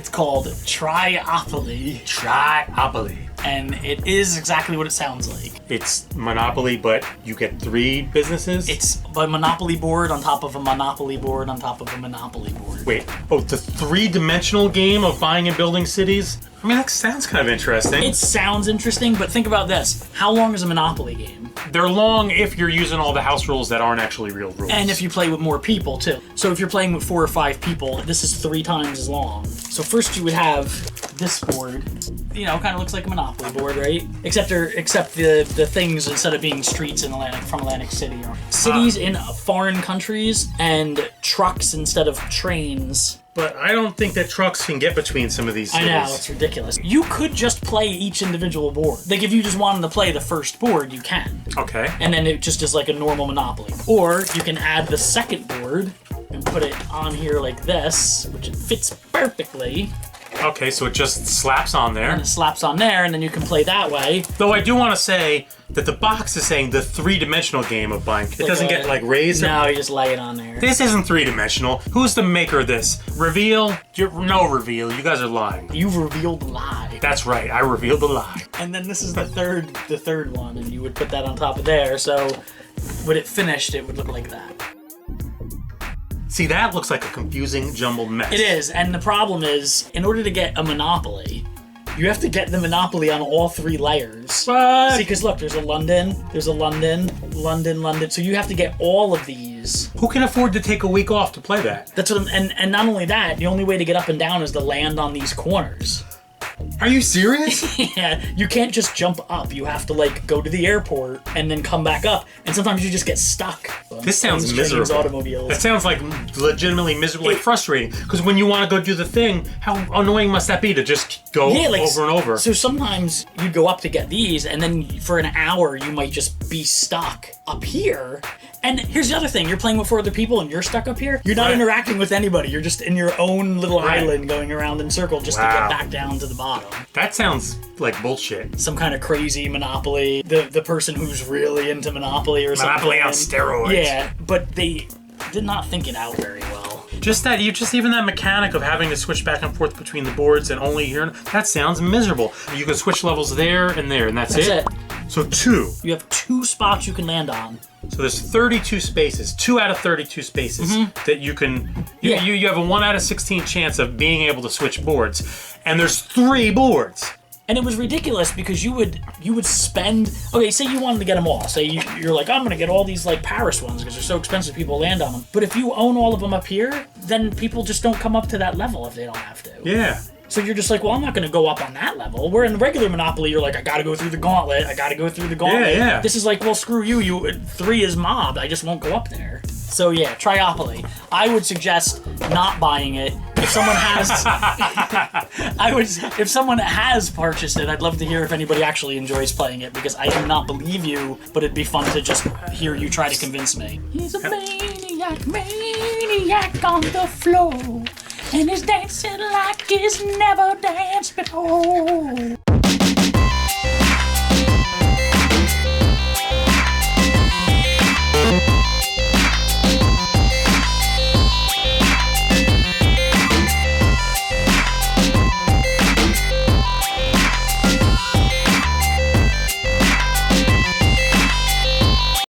It's called Triopoly. Triopoly. And it is exactly what it sounds like. It's Monopoly, but you get 3 businesses? It's a Monopoly board on top of a Monopoly board on top of a Monopoly board. Wait, the 3-dimensional game of buying and building cities? I mean, that sounds kind of interesting. It sounds interesting, but think about this. How long is a Monopoly game? They're long if you're using all the house rules that aren't actually real rules. And if you play with more people, too. So if you're playing with 4 or 5 people, this is 3 times as long. So first you would have this board. Kind of looks like a Monopoly board, right? Except the things, instead of being streets in from Atlantic City, or cities in foreign countries, and trucks instead of trains. But I don't think that trucks can get between some of these cities. I know, it's ridiculous. You could just play each individual board. Like, if you just wanted to play the first board, you can. Okay. And then it just is like a normal Monopoly. Or you can add the second board and put it on here like this, which it fits perfectly. Okay, so it just slaps on there. And it slaps on there, and then you can play that way. Though I do want to say that the box is saying the 3-dimensional game of buying. It doesn't get, raised? No, you just lay it on there. This isn't 3-dimensional. Who's the maker of this? Reveal? No reveal. You guys are lying. You've revealed the lie. That's right. I revealed the lie. And then this is the third one, and you would put that on top of there, so when it finished, it would look like that. See, that looks like a confusing, jumbled mess. It is, and the problem is, in order to get a Monopoly, you have to get the Monopoly on all 3 layers. What? See, because look, there's a London, London, so you have to get all of these. Who can afford to take a week off to play that? That's what and not only that, the only way to get up and down is to land on these corners. Are you serious? Yeah, you can't just jump up. You have to, go to the airport and then come back up. And sometimes you just get stuck. This sounds miserable. Automobiles. That sounds legitimately miserable, frustrating. Because when you want to go do the thing, how annoying must that be to just go over and over? So sometimes you go up to get these, and then for an hour you might just be stuck up here. And here's the other thing: you're playing with 4 other people, and you're stuck up here. You're not interacting with anybody. You're just in your own little island, going around in circle just to get back down to the bottom. That sounds like bullshit. Some kind of crazy Monopoly. The person who's really into Monopoly or something. Monopoly on steroids. Yeah, but they did not think it out very well. Even that mechanic of having to switch back and forth between the boards and only here, that sounds miserable. You can switch levels there, and that's it. So 2. You have 2 spots you can land on. So there's 32 spaces, 2 out of 32 spaces that you can. You have a 1 out of 16 chance of being able to switch boards, and there's 3 boards. And it was ridiculous because you would spend. Okay, say you wanted to get them all. Say you're like, I'm gonna get all these Paris ones because they're so expensive. People land on them. But if you own all of them up here, then people just don't come up to that level if they don't have to. Yeah. So you're just like, well, I'm not going to go up on that level. Where in the regular Monopoly, you're like, I got to go through the gauntlet. Yeah. This is like, well, screw you. 3 is mobbed. I just won't go up there. So yeah, Triopoly. I would suggest not buying it. If someone has, if someone has purchased it, I'd love to hear if anybody actually enjoys playing it because I do not believe you, but it'd be fun to just hear you try to convince me. He's a maniac on the floor. And he's dancing like he's never danced before.